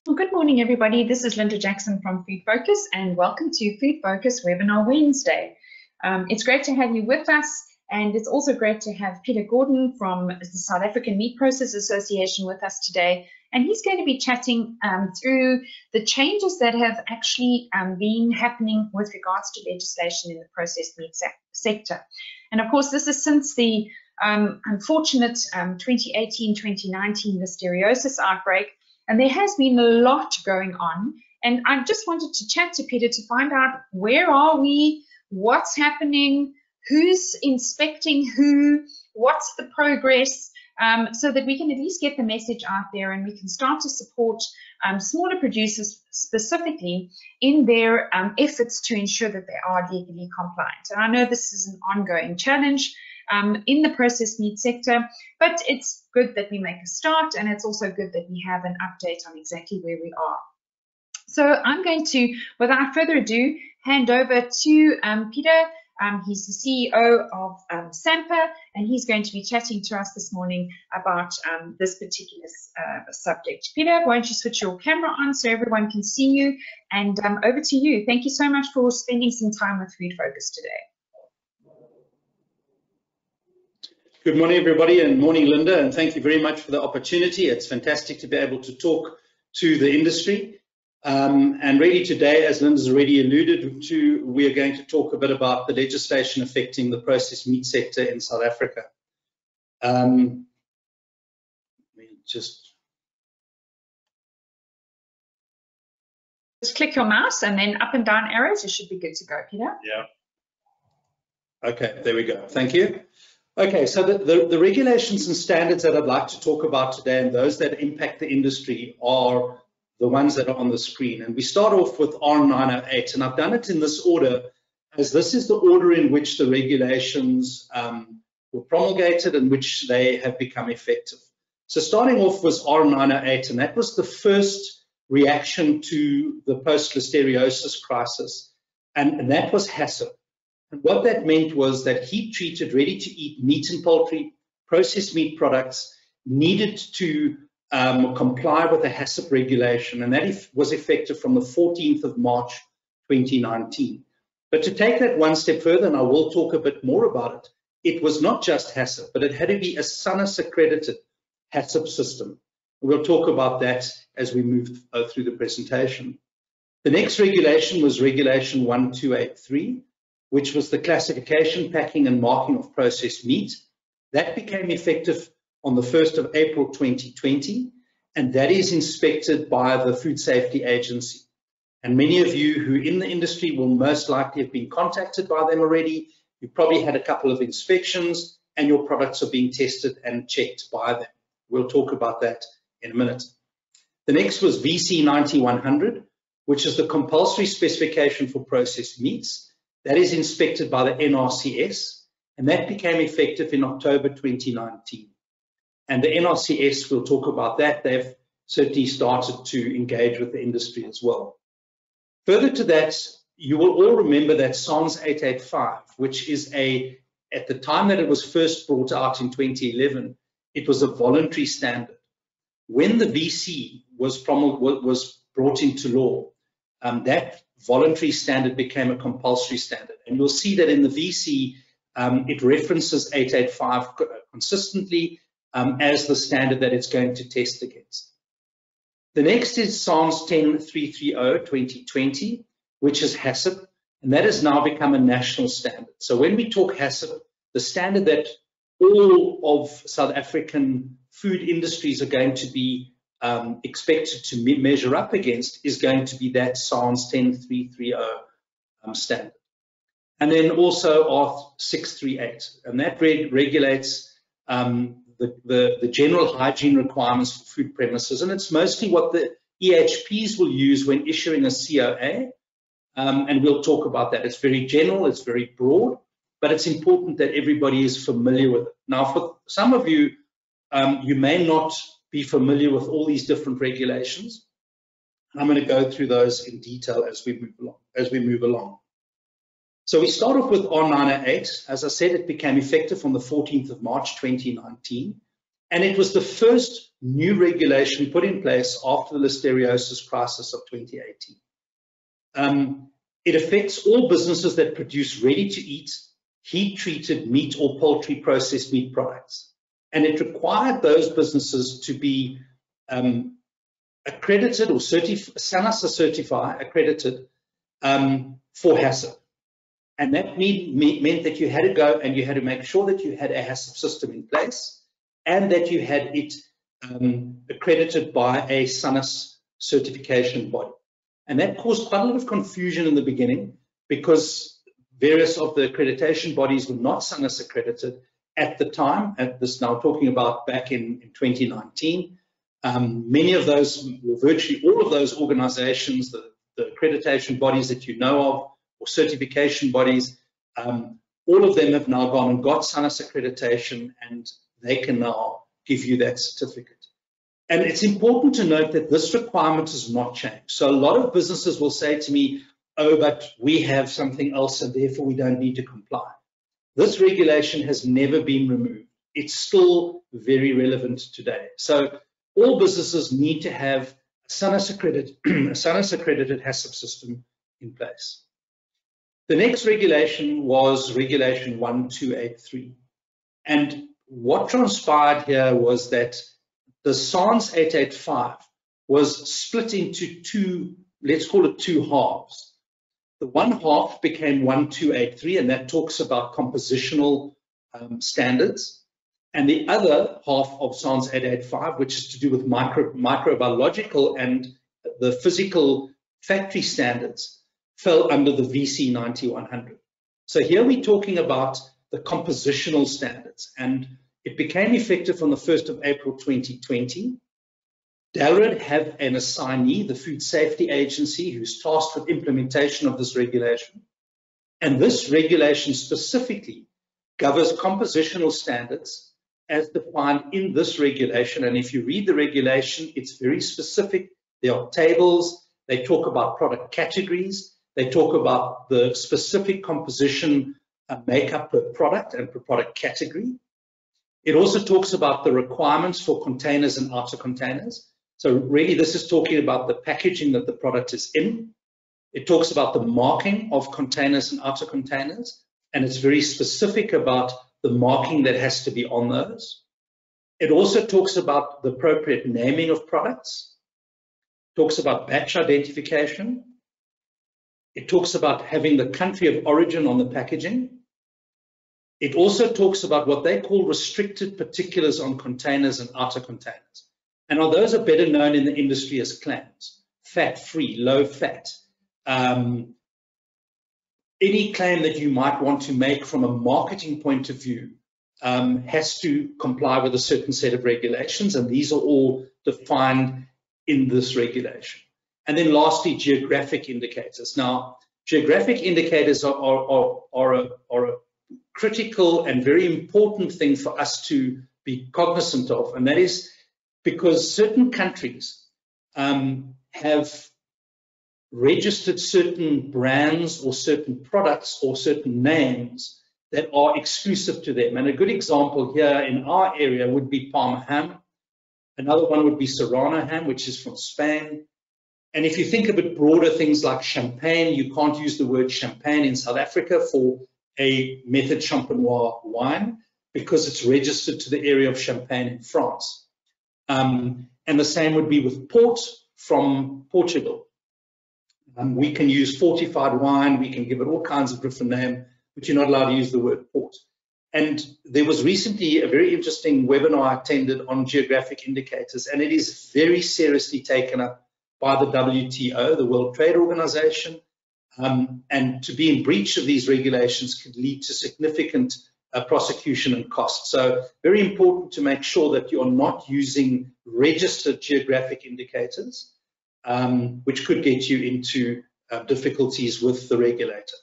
Well, good morning, everybody. This is Linda Jackson from Food Focus, and welcome to Food Focus Webinar Wednesday. It's great to have you with us, and it's also great to have Peter Gordon from the South African Meat Processors Association with us today, and he's going to be chatting through the changes that have actually been happening with regards to legislation in the processed meat sector. And of course, this is since the unfortunate 2018-2019 listeriosis outbreak. And there has been a lot going on. And I just wanted to chat to Peter to find out where are we, what's happening, who's inspecting who, what's the progress, so that we can at least get the message out there and we can start to support smaller producers specifically in their efforts to ensure that they are legally compliant. And I know this is an ongoing challenge in the processed meat sector, but it's good that we make a start, and it's also good that we have an update on exactly where we are. So I'm going to, without further ado, hand over to Peter. He's the CEO of SAMPA, and he's going to be chatting to us this morning about this particular subject. Peter, why don't you switch your camera on so everyone can see you, and over to you. Thank you so much for spending some time with Food Focus today. Good morning, everybody, and morning, Linda, and thank you very much for the opportunity. It's fantastic to be able to talk to the industry. And really today, as Linda's already alluded to, we are going to talk a bit about the legislation affecting the processed meat sector in South Africa. Just click your mouse and then up and down arrows. You should be good to go, Peter. Yeah. Okay, there we go. Thank you. Okay, so the regulations and standards that I'd like to talk about today and those that impact the industry are the ones that are on the screen. And we start off with R908, and I've done it in this order as this is the order in which the regulations were promulgated and which they have become effective. So starting off was R908, and that was the first reaction to the post-listeriosis crisis, and that was HACCP. And what that meant was that heat-treated, ready-to-eat meat and poultry processed meat products needed to comply with the HACCP regulation, and that was effective from the 14th of March 2019. But to take that one step further, and I will talk a bit more about it, it was not just HACCP, but it had to be a SANHS-accredited HACCP system. We'll talk about that as we move through the presentation. The next regulation was Regulation 1283, which was the classification, packing, and marking of processed meat. That became effective on the 1st of April 2020, and that is inspected by the Food Safety Agency. And many of you who are in the industry will most likely have been contacted by them already. You've probably had a couple of inspections, and your products are being tested and checked by them. We'll talk about that in a minute. The next was VC 9100, which is the compulsory specification for processed meats. That is inspected by the NRCS, and that became effective in October 2019. And the NRCS, we'll talk about that. They've certainly started to engage with the industry as well. Further to that, you will all remember that SANS 885, which is at the time that it was first brought out in 2011, it was a voluntary standard. When the VC was brought into law, that voluntary standard became a compulsory standard. And you'll see that in the VC, it references 885 consistently as the standard that it's going to test against. The next is SANS 10330-2020, which is HACCP, and that has now become a national standard. So when we talk HACCP, the standard that all of South African food industries are going to be expected to measure up against is going to be that SANS 10330 standard. And then also R638, and that regulates the general hygiene requirements for food premises, and it's mostly what the EHPs will use when issuing a COA, and we'll talk about that. It's very general, it's very broad, but it's important that everybody is familiar with it. Now, for some of you, you may not be familiar with all these different regulations. I'm going to go through those in detail as we move along. So we start off with R908. As I said, it became effective on the 14th of March 2019. And it was the first new regulation put in place after the listeriosis crisis of 2018. It affects all businesses that produce ready-to-eat, heat-treated meat or poultry processed meat products. And it required those businesses to be accredited or SANASA certified, accredited for HACCP. And that meant that you had to go and you had to make sure that you had a HACCP system in place and that you had it accredited by a SANAS certification body. And that caused quite a lot of confusion in the beginning because various of the accreditation bodies were not SANAS accredited at the time, at this now talking about back in 2019. Many of those, or virtually all of those organizations, the accreditation bodies that you know of, or certification bodies, all of them have now gone and got SANAS accreditation, and they can now give you that certificate. And it's important to note that this requirement has not changed. So a lot of businesses will say to me, oh, but we have something else and therefore we don't need to comply. This regulation has never been removed. It's still very relevant today. So all businesses need to have a SANAS accredited HACCP system in place. The next regulation was Regulation 1283. And what transpired here was that the SANS 885 was split into two, let's call it two halves. The one half became 1283, and that talks about compositional standards. And the other half of SANS 885, which is to do with microbiological and the physical factory standards, fell under the VC 9100. So here we're talking about the compositional standards, and it became effective on the 1st of April 2020. DALRRD have an assignee, the Food Safety Agency, who's tasked with implementation of this regulation. And this regulation specifically governs compositional standards as defined in this regulation. And if you read the regulation, it's very specific. There are tables. They talk about product categories. They talk about the specific composition makeup per product and per product category. It also talks about the requirements for containers and outer containers. So really this is talking about the packaging that the product is in. It talks about the marking of containers and outer containers, and it's very specific about the marking that has to be on those. It also talks about the appropriate naming of products. It talks about batch identification. It talks about having the country of origin on the packaging. It also talks about what they call restricted particulars on containers and outer containers. And those are better known in the industry as claims: fat-free, low fat. Any claim that you might want to make from a marketing point of view has to comply with a certain set of regulations, and these are all defined in this regulation. And then lastly, geographic indicators. Now, geographic indicators are a critical and very important thing for us to be cognizant of, and that is because certain countries have registered certain brands or certain products or certain names that are exclusive to them. And a good example here in our area would be Parma ham. Another one would be Serrano ham, which is from Spain. And if you think a bit broader, things like champagne, you can't use the word champagne in South Africa for a Method Champenois wine because it's registered to the area of Champagne in France. And the same would be with port from Portugal. We can use fortified wine, we can give it all kinds of different names, but you're not allowed to use the word port. And there was recently a very interesting webinar I attended on geographic indicators, and it is very seriously taken up by the WTO, the World Trade Organization. And to be in breach of these regulations could lead to significant prosecution and costs. So very important to make sure that you're not using registered geographic indicators, which could get you into difficulties with the regulator.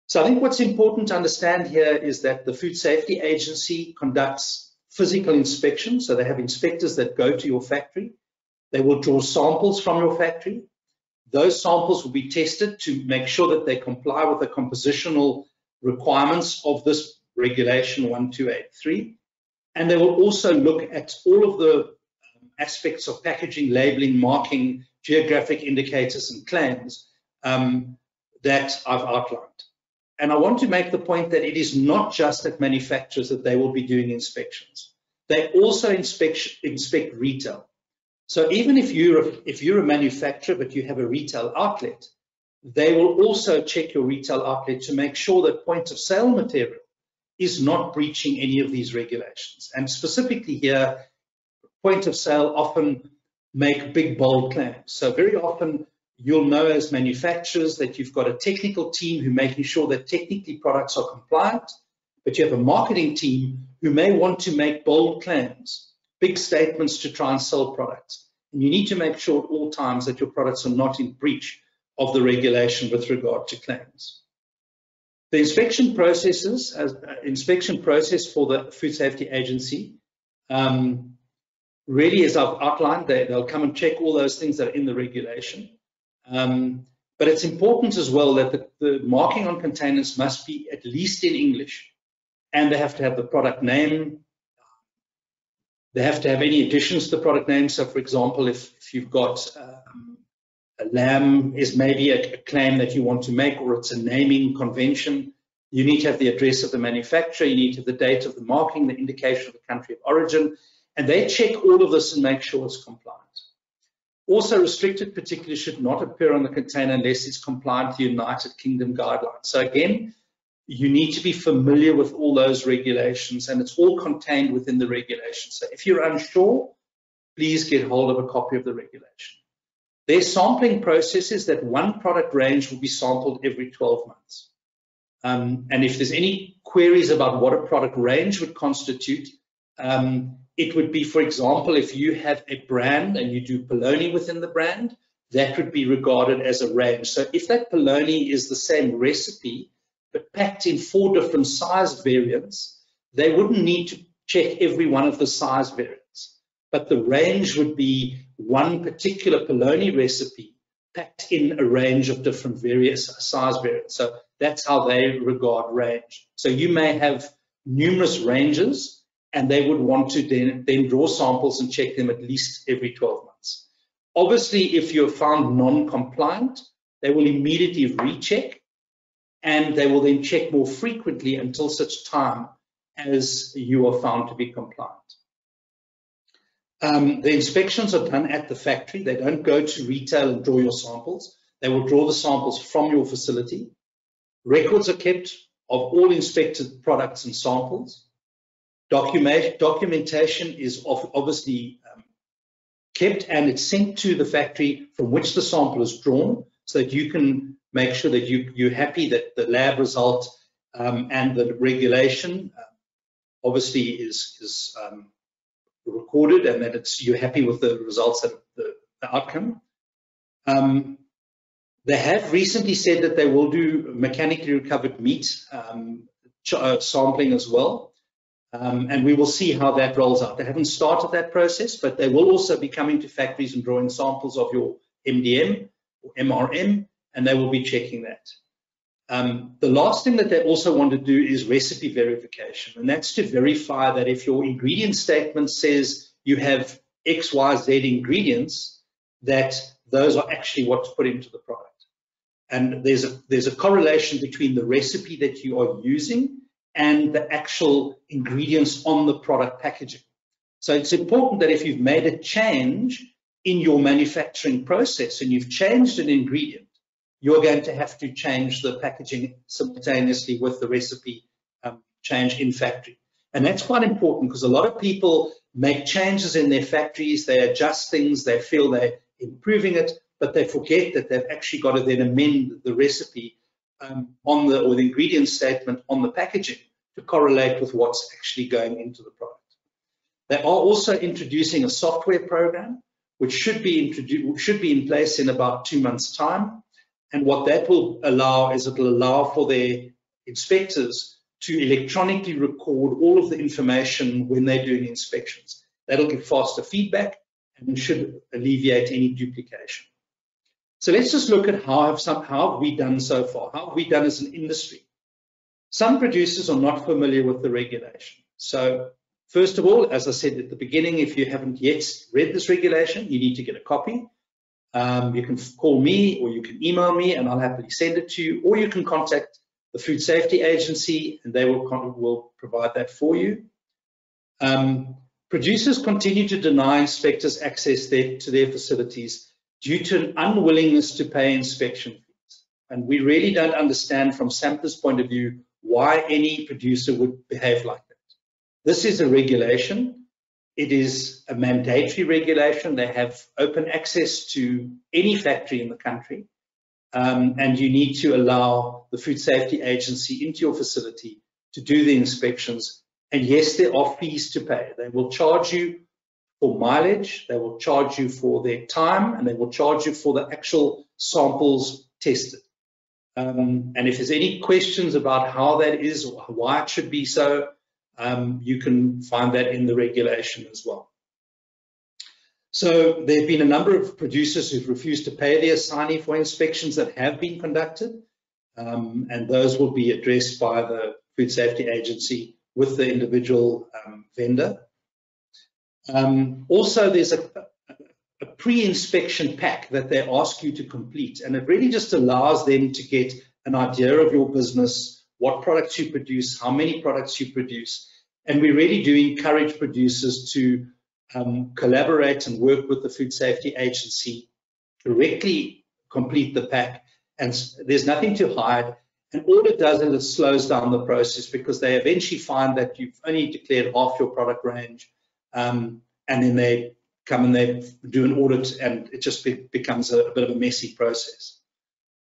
So I think what's important to understand here is that the Food Safety Agency conducts physical inspections. So they have inspectors that go to your factory. They will draw samples from your factory. Those samples will be tested to make sure that they comply with the compositional requirements of this regulation 1283. And they will also look at all of the aspects of packaging, labeling, marking, geographic indicators and claims that I've outlined. And I want to make the point that it is not just at manufacturers that they will be doing inspections. They also inspect retail. So even if you're a manufacturer but you have a retail outlet, they will also check your retail outlet to make sure that point of sale material is not breaching any of these regulations. And specifically here, point of sale often make big, bold claims. So very often you'll know as manufacturers that you've got a technical team who making sure that technically products are compliant, but you have a marketing team who may want to make bold claims, big statements to try and sell products. And you need to make sure at all times that your products are not in breach of the regulation with regard to claims. The inspection process for the Food Safety Agency really, as I've outlined, they'll come and check all those things that are in the regulation. But it's important as well that the marking on containers must be at least in English, and they have to have the product name. They have to have any additions to the product name. So, for example, if you've got a lamb is maybe a claim that you want to make, or it's a naming convention, you need to have the address of the manufacturer, you need to have the date of the marking, the indication of the country of origin, and they check all of this and make sure it's compliant. Also, restricted particulars should not appear on the container unless it's compliant with the United Kingdom guidelines. So again, you need to be familiar with all those regulations, and it's all contained within the regulation. So if you're unsure, please get hold of a copy of the regulation. There's sampling processes that one product range will be sampled every 12 months. And if there's any queries about what a product range would constitute, it would be, for example, if you have a brand and you do polony within the brand, that would be regarded as a range. So if that polony is the same recipe, but packed in 4 different size variants, they wouldn't need to check every one of the size variants. But the range would be one particular polony recipe packed in a range of different various size variants. So that's how they regard range. So you may have numerous ranges, and they would want to then draw samples and check them at least every 12 months. Obviously, if you're found non-compliant, they will immediately recheck, and they will then check more frequently until such time as you are found to be compliant. The inspections are done at the factory. They don't go to retail and draw your samples. They will draw the samples from your facility. Records are kept of all inspected products and samples. Documentation is obviously kept, and it's sent to the factory from which the sample is drawn, so that you can make sure that you're happy that the lab result and the regulation obviously is recorded, and that you're happy with the results, of the outcome. They have recently said that they will do mechanically recovered meat sampling as well. And we will see how that rolls out. They haven't started that process, but they will also be coming to factories and drawing samples of your MDM or MRM, and they will be checking that. The last thing that they also want to do is recipe verification, and that's to verify that if your ingredient statement says you have X, Y, Z ingredients, that those are actually what's put into the product. And there's a correlation between the recipe that you are using and the actual ingredients on the product packaging. So it's important that if you've made a change in your manufacturing process and you've changed an ingredient, you're going to have to change the packaging simultaneously with the recipe change in factory. And that's quite important, because a lot of people make changes in their factories, they adjust things, they feel they're improving it, but they forget that they've actually got to then amend the recipe or the ingredient statement on the packaging to correlate with what's actually going into the product. They are also introducing a software program, which should be in place in about 2 months' time. And what that will allow is it will allow for their inspectors to electronically record all of the information when they're doing inspections. That'll give faster feedback and should alleviate any duplication. So let's just look at how have we done so far? How have we done as an industry? Some producers are not familiar with the regulation. So First of all, as I said at the beginning, if you haven't yet read this regulation, you need to get a copy. You can call me or you can email me and I'll happily send it to you, or you can contact the Food Safety Agency and they will provide that for you. Producers continue to deny inspectors access to their facilities due to an unwillingness to pay inspection fees. And we really don't understand from SAMPA's point of view why any producer would behave like that. This is a regulation. It is a mandatory regulation. They have open access to any factory in the country. And you need to allow the Food Safety Agency into your facility to do the inspections. And yes, there are fees to pay. They will charge you for mileage, they will charge you for their time, and they will charge you for the actual samples tested. And if there's any questions about how that is or why it should be so, you can find that in the regulation as well. So there have been a number of producers who've refused to pay the assignee for inspections that have been conducted, and those will be addressed by the Food Safety Agency with the individual vendor. Also, there's a pre-inspection pack that they ask you to complete, and it really just allows them to get an idea of your business, what products you produce, how many products you produce, and we really do encourage producers to collaborate and work with the Food Safety Agency, directly complete the pack, and there's nothing to hide. And all it does is it slows down the process, because they eventually find that you've only declared half your product range, and then they come and they do an audit, and it just becomes a bit of a messy process.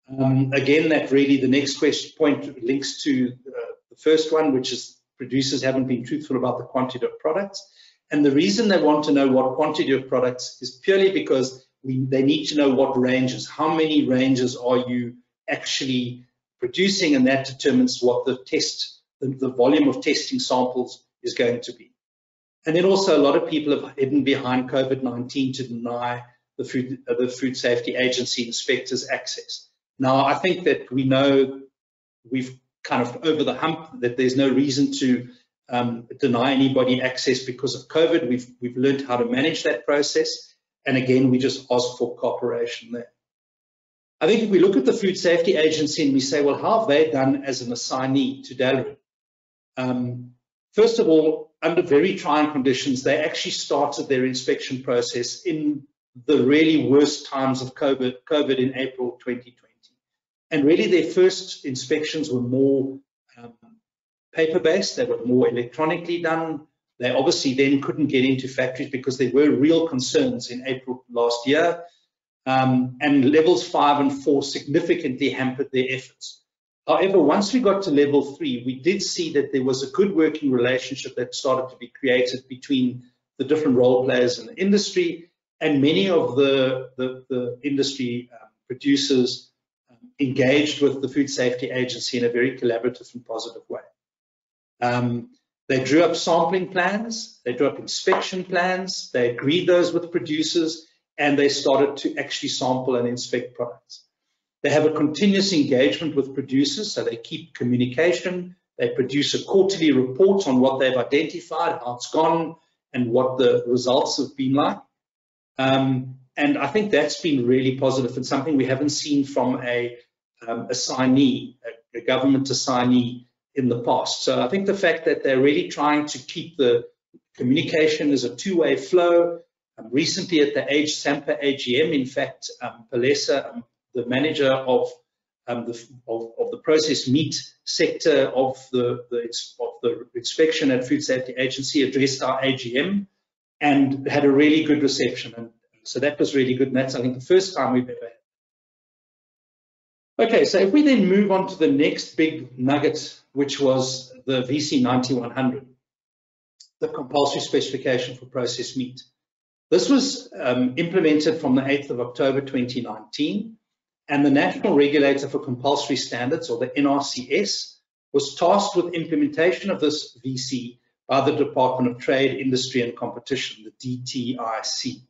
Again, that really, the next point links to the first one, which is producers haven't been truthful about the quantity of products. And the reason they want to know what quantity of products is purely because they need to know what ranges, how many ranges are you actually producing, and that determines what the volume of testing samples is going to be. And then also a lot of people have hidden behind COVID-19 to deny the Food Safety Agency inspectors access. Now, I think that we know we've kind of over the hump, that there's no reason to deny anybody access because of COVID. We've learned how to manage that process. And again, we just ask for cooperation there. I think if we look at the Food Safety Agency and we say, well, how have they done as an assignee to Dalrymple? First of all, under very trying conditions, they actually started their inspection process in the really worst times of COVID in April 2020. And really their first inspections were more paper-based, they were more electronically done. They obviously then couldn't get into factories because there were real concerns in April last year. And levels 5 and 4 significantly hampered their efforts. However, once we got to level 3, we did see that there was a good working relationship that started to be created between the different role players in the industry, and many of the industry producers engaged with the Food Safety Agency in a very collaborative and positive way. They drew up sampling plans, they drew up inspection plans, they agreed those with producers, and they started to actually sample and inspect products. They have a continuous engagement with producers, so they keep communication. They produce a quarterly report on what they've identified, how it's gone, and what the results have been like. And I think that's been really positive and something we haven't seen from a assignee, a government assignee in the past. So I think the fact that they're really trying to keep the communication as a two-way flow. Recently at the SAMPA AGM, in fact, Palesa, the manager of the processed meat sector of the inspection at Food Safety Agency, addressed our AGM and had a really good reception. And so that was really good. And that's, I think, the first time we've ever had. Okay, so if we then move on to the next big nugget, which was the VC 9100, the compulsory specification for processed meat. This was implemented from the 8th of October 2019, and the National Regulator for Compulsory Standards, or the NRCS, was tasked with implementation of this VC by the Department of Trade, Industry and Competition, the DTIC.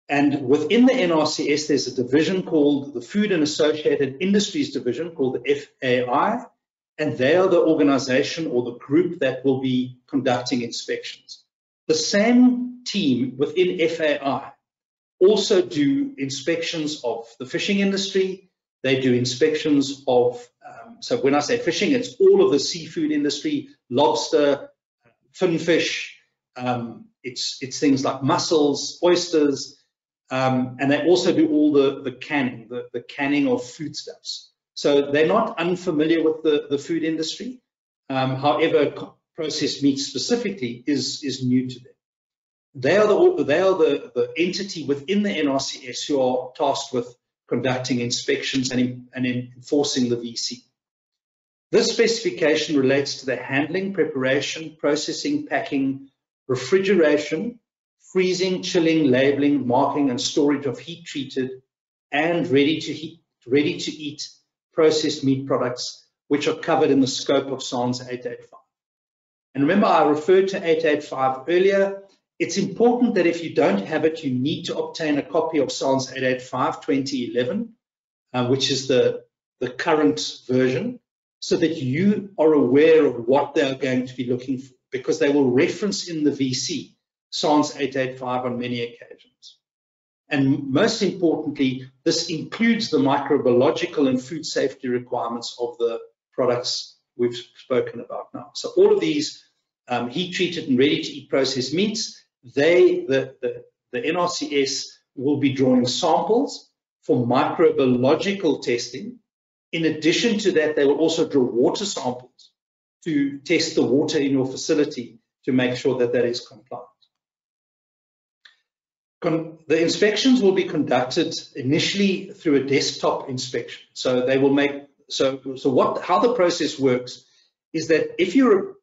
And within the NRCS, there's a division called the Food and Associated Industries Division, called the FAI, and they are the organization or the group that will be conducting inspections. The same team within FAI also do inspections of the fishing industry. They do inspections of, so when I say fishing, it's all of the seafood industry, lobster, finfish, it's things like mussels, oysters, and they also do all the canning, the canning of foodstuffs. So they're not unfamiliar with the food industry. However, processed meat specifically is new to them. They are the entity within the NRCS who are tasked with conducting inspections and enforcing the VC. This specification relates to the handling, preparation, processing, packing, refrigeration, freezing, chilling, labeling, marking, and storage of heat-treated and ready-to-eat processed meat products, which are covered in the scope of SANS 885. And remember, I referred to 885 earlier. It's important that if you don't have it, you need to obtain a copy of SANS 885 2011, which is the current version, so that you are aware of what they are going to be looking for, because they will reference in the VC SANS 885 on many occasions. And most importantly, this includes the microbiological and food safety requirements of the products we've spoken about now. So all of these heat-treated and ready-to-eat processed meats, the NRCS will be drawing samples for microbiological testing. In addition to that, they will also draw water samples to test the water in your facility to make sure that that is compliant. The inspections will be conducted initially through a desktop inspection. So they will make, how the process works is that if you're a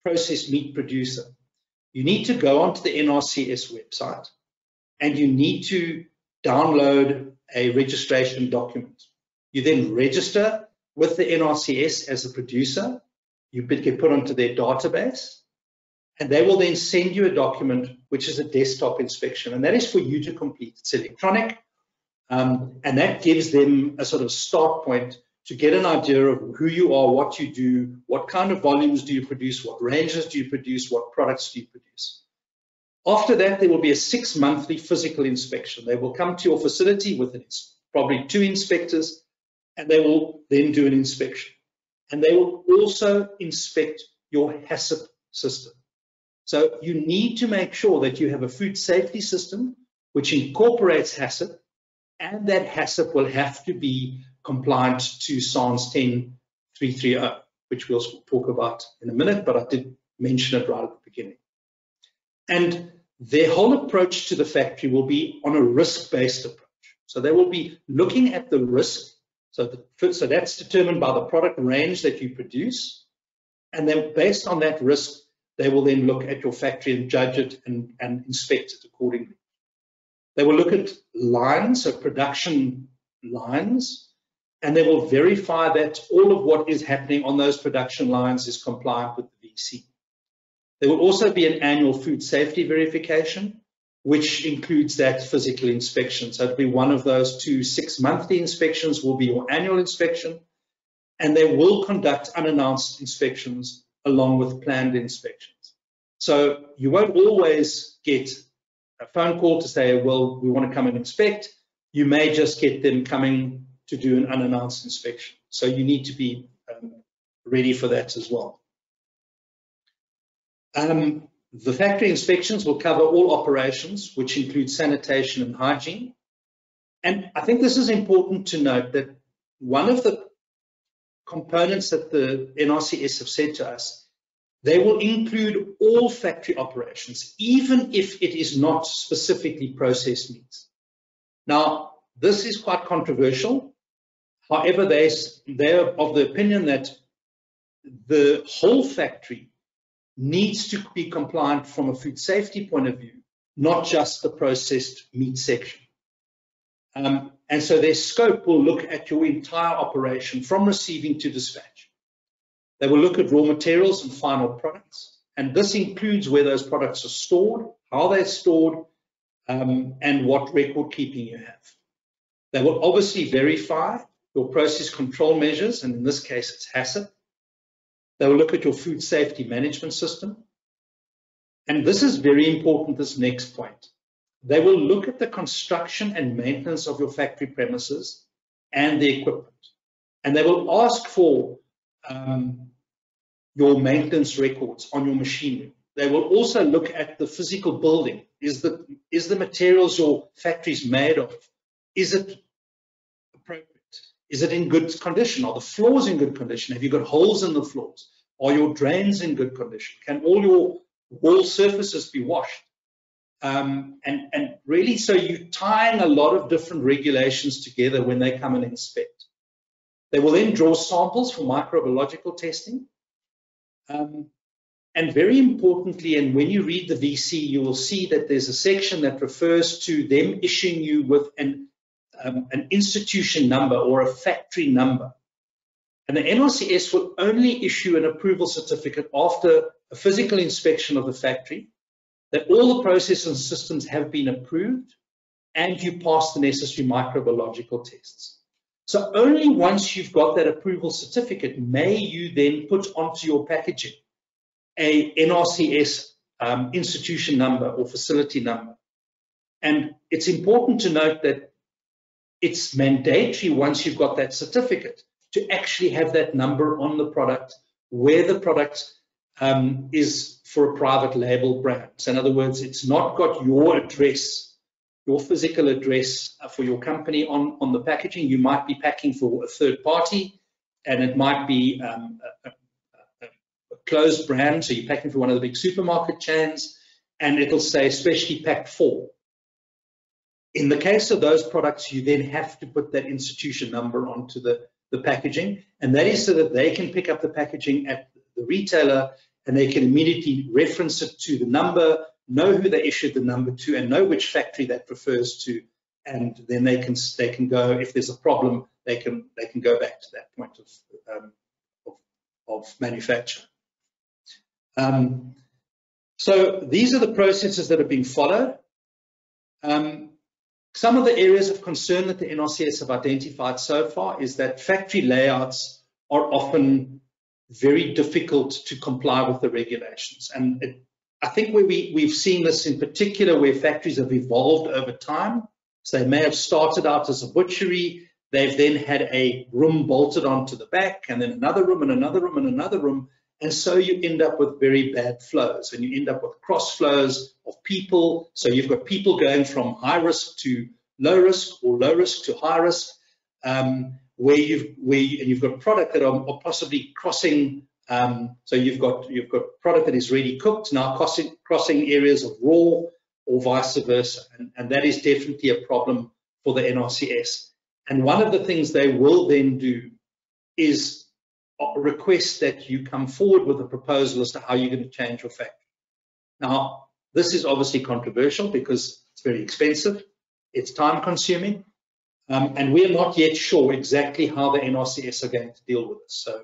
processed meat producer, you need to go onto the NRCS website and you need to download a registration document. You then register with the NRCS as a producer. You get put onto their database, and they will then send you a document, which is a desktop inspection, and that is for you to complete. It's electronic, and that gives them a sort of start point to get an idea of who you are, what you do, what kind of volumes do you produce, what ranges do you produce, what products do you produce. After that, there will be a 6-monthly physical inspection. They will come to your facility with probably 2 inspectors, and they will then do an inspection. And they will also inspect your HACCP system. So you need to make sure that you have a food safety system which incorporates HACCP, and that HACCP will have to be compliant to SANS 10330, which we'll talk about in a minute, but I did mention it right at the beginning. And their whole approach to the factory will be on a risk-based approach. So they will be looking at the risk. So that's determined by the product range that you produce. And then based on that risk, they will then look at your factory and judge it and inspect it accordingly. They will look at lines, so production lines, and they will verify that all of what is happening on those production lines is compliant with the VC. There will also be an annual food safety verification, which includes that physical inspection. So it'll be one of those 2 6-monthly inspections will be your annual inspection, and they will conduct unannounced inspections along with planned inspections. So you won't always get a phone call to say, well, we want to come and inspect. You may just get them coming to do an unannounced inspection. So you need to be ready for that as well. The factory inspections will cover all operations, which include sanitation and hygiene. And I think this is important to note that one of the components that the NRCS have said to us, they will include all factory operations, even if it is not specifically processed meats. Now, this is quite controversial. However, they're of the opinion that the whole factory needs to be compliant from a food safety point of view, not just the processed meat section. And so their scope will look at your entire operation from receiving to dispatch. They will look at raw materials and final products, and this includes where those products are stored, how they're stored, and what record keeping you have. They will obviously verify your process control measures, and in this case it's HACCP, They will look at your food safety management system. And this is very important, this next point. They will look at the construction and maintenance of your factory premises and the equipment. And they will ask for your maintenance records on your machinery. They will also look at the physical building. Is the materials your factory is made of, is it appropriate? Is it in good condition? Are the floors in good condition? Have you got holes in the floors? Are your drains in good condition? Can all your wall surfaces be washed? And really, so you're tying a lot of different regulations together when they come and inspect. They will then draw samples for microbiological testing. And very importantly, and when you read the VC, you will see that there's a section that refers to them issuing you with an institution number or a factory number. And the NRCS will only issue an approval certificate after a physical inspection of the factory, that all the processes and systems have been approved and you pass the necessary microbiological tests. So only once you've got that approval certificate may you then put onto your packaging a NRCS institution number or facility number. And it's important to note that it's mandatory once you've got that certificate to actually have that number on the product where the product is for a private label brand. So in other words, it's not got your address, your physical address for your company on the packaging. You might be packing for a third party, and it might be a closed brand, so you're packing for one of the big supermarket chains, and it'll say specially packed for. In the case of those products, you then have to put that institution number onto the packaging, and that is so that they can pick up the packaging at the retailer and they can immediately reference it to the number, know who they issued the number to, and know which factory that refers to, and then they can go, if there's a problem, they can go back to that point of manufacture. So these are the processes that are being followed. Some of the areas of concern that the NRCS have identified so far is that factory layouts are often very difficult to comply with the regulations. And I think where we've seen this in particular where factories have evolved over time. So they may have started out as a butchery, they've then had a room bolted onto the back, and then another room and another room and another room. And so you end up with very bad flows, and you end up with cross flows of people. So you've got people going from high risk to low risk, or low risk to high risk, where you've got product that are possibly crossing. So you've got product that is ready cooked now crossing areas of raw, or vice versa, and that is definitely a problem for the NRCS. And one of the things they will then do is request that you come forward with a proposal as to how you're going to change your factory. Now, this is obviously controversial because it's very expensive, it's time consuming, and we're not yet sure exactly how the NRCS are going to deal with this. So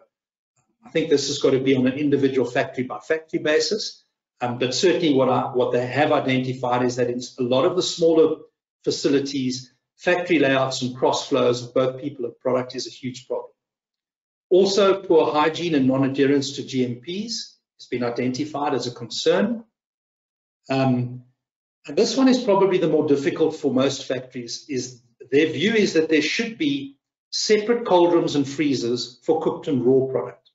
I think this has got to be on an individual factory by factory basis, but certainly what they have identified is that in a lot of the smaller facilities, factory layouts and cross flows of both people and product is a huge problem. Also, poor hygiene and non-adherence to GMPs has been identified as a concern. And this one is probably the more difficult for most factories. Is their view is that there should be separate cold rooms and freezers for cooked and raw product.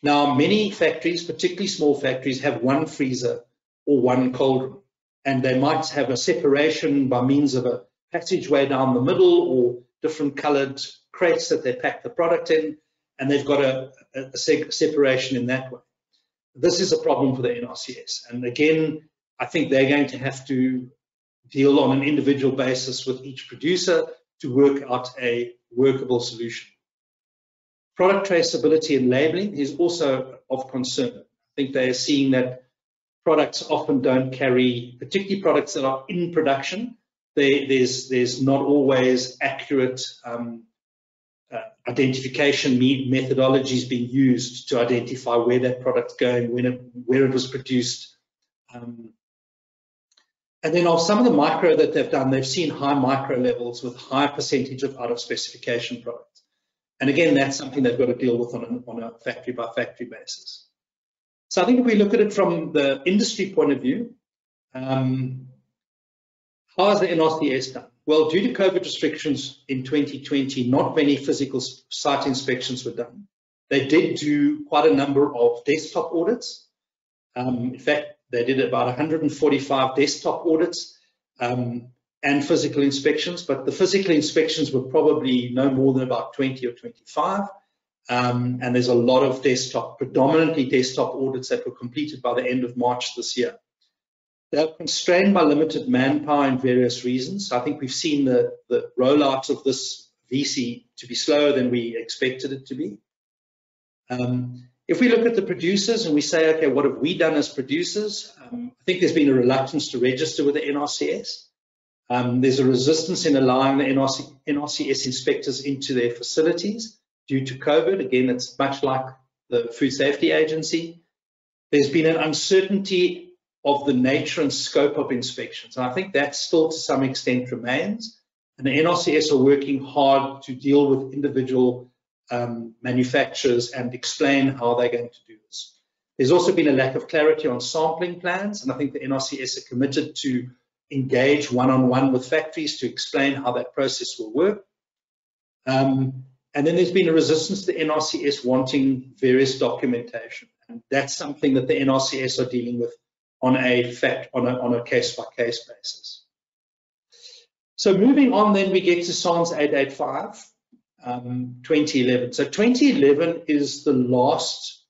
Now, many factories, particularly small factories, have one freezer or one cold room, and they might have a separation by means of a passageway down the middle or different colored crates that they pack the product in, and they've got a separation in that way. This is a problem for the NRCS, and again, I think they're going to have to deal on an individual basis with each producer to work out a workable solution. Product traceability and labeling is also of concern. I think they are seeing that products often don't carry, particularly products that are in production, there's not always accurate identification methodologies being used to identify where that product's going, where it was produced. And then of some of the micro that they've done, they've seen high micro levels with high percentage of out of specification products. And again, that's something they've got to deal with on a factory by factory basis. So I think if we look at it from the industry point of view, how has the NRCS done? Well, due to COVID restrictions in 2020, not many physical site inspections were done. They did do quite a number of desktop audits. In fact, they did about 145 desktop audits and physical inspections, but the physical inspections were probably no more than about 20 or 25. And there's a lot of predominantly desktop audits that were completed by the end of March this year. They're constrained by limited manpower and various reasons. I think we've seen the rollout of this VC to be slower than we expected it to be. If we look at the producers and we say, okay, what have we done as producers? I think there's been a reluctance to register with the NRCS. There's a resistance in allowing the NRCS inspectors into their facilities due to COVID. Again, it's much like the Food Safety Agency. There's been an uncertainty of the nature and scope of inspections. And I think that still to some extent remains. And the NRCS are working hard to deal with individual manufacturers and explain how they're going to do this. There's also been a lack of clarity on sampling plans, and I think the NRCS are committed to engage one-on-one with factories to explain how that process will work. And then there's been a resistance to the NRCS wanting various documentation. And that's something that the NRCS are dealing with on a case-by-case basis. So moving on, then we get to SANS 885, 2011. So 2011 is the last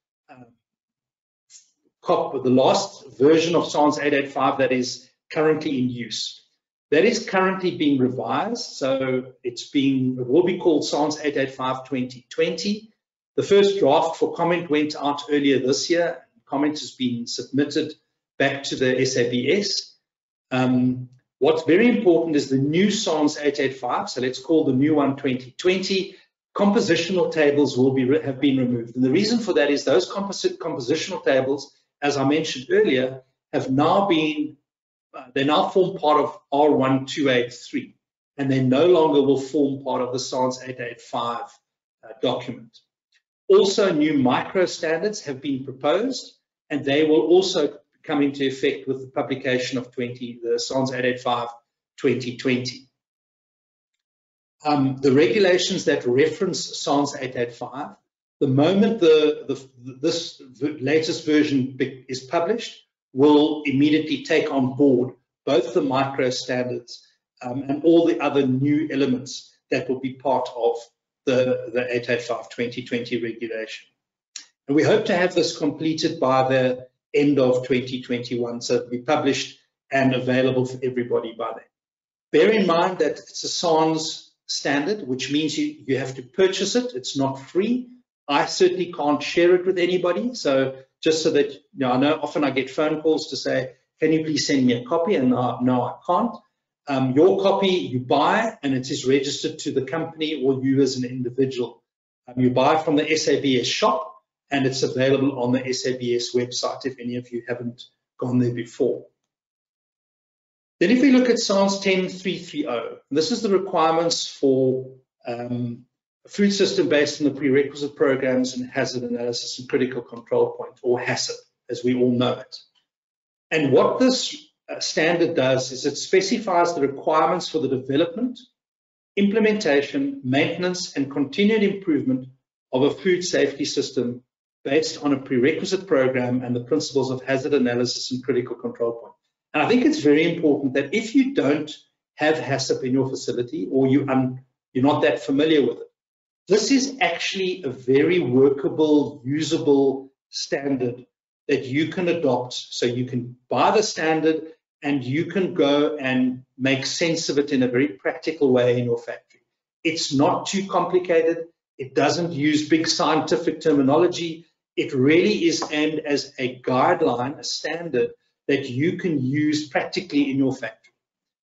version of SANS 885 that is currently in use. That is currently being revised, so it will be called SANS 885 2020. The first draft for comment went out earlier this year. Comment has been submitted back to the SABS. What's very important is the new SANS 885, so let's call the new one 2020. Compositional tables have been removed. And the reason for that is those compositional tables, as I mentioned earlier, have now been, they now form part of R1283, and they no longer will form part of the SANS 885 document. Also, new micro standards have been proposed, and they will also come into effect with the publication of the SANS 885 2020. The regulations that reference SANS 885, the moment this latest version is published, will immediately take on board both the micro standards and all the other new elements that will be part of the 885 2020 regulation. And we hope to have this completed by the end of 2021, so it'll be published and available for everybody by then. Bear in mind that it's a SANS standard, which means you have to purchase it. It's not free. I certainly can't share it with anybody. So just so that, I know often I get phone calls to say, can you please send me a copy? And no, I can't. Your copy you buy, and it is registered to the company or you as an individual. You buy from the SABS shop, and it's available on the SABS website if any of you haven't gone there before. Then if we look at SANS 10330, this is the requirements for a food system based on the prerequisite programs and hazard analysis and critical control point, or HACCP, as we all know it. And what this standard does is it specifies the requirements for the development, implementation, maintenance, and continued improvement of a food safety system based on a prerequisite program and the principles of hazard analysis and critical control point. And I think it's very important that if you don't have HACCP in your facility, or you're not that familiar with it, this is actually a very workable, usable standard that you can adopt. So you can buy the standard and you can go and make sense of it in a very practical way in your factory. It's not too complicated. It doesn't use big scientific terminology. It really is aimed as a guideline, a standard that you can use practically in your factory.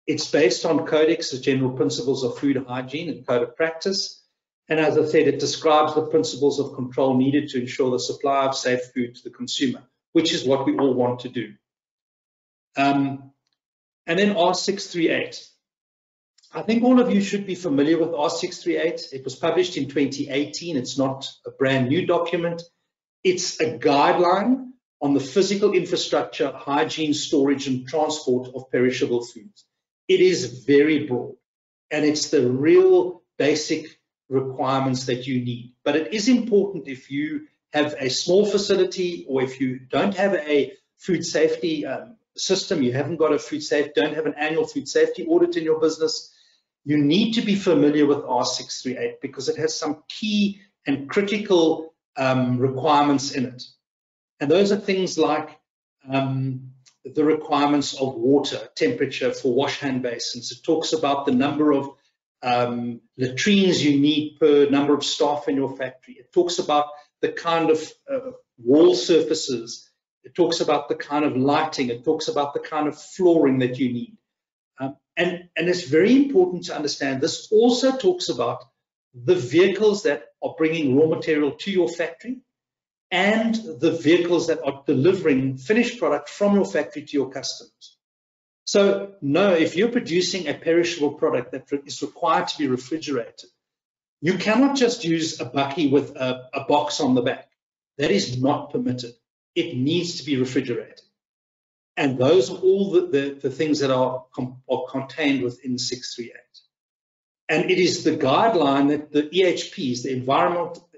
It's based on Codex, the General Principles of Food Hygiene and Code of Practice. And as I said, it describes the principles of control needed to ensure the supply of safe food to the consumer, which is what we all want to do. And then R638. I think all of you should be familiar with R638. It was published in 2018. It's not a brand new document. It's a guideline on the physical infrastructure, hygiene, storage, and transport of perishable foods. It is very broad, and it's the real basic requirements that you need. But it is important if you have a small facility, or if you don't have a food safety system, you haven't got a don't have an annual food safety audit in your business, you need to be familiar with R638 because it has some key and critical requirements in it. And those are things like the requirements of water, temperature for wash hand basins. It talks about the number of latrines you need per number of staff in your factory. It talks about the kind of wall surfaces. It talks about the kind of lighting. It talks about the kind of flooring that you need. And it's very important to understand this also talks about the vehicles that are bringing raw material to your factory and the vehicles that are delivering finished product from your factory to your customers. So no, if you're producing a perishable product that is required to be refrigerated, you cannot just use a bakkie with a box on the back. That is not permitted. It needs to be refrigerated. And those are all the things that are contained within 638. And it is the guideline that the EHPs, the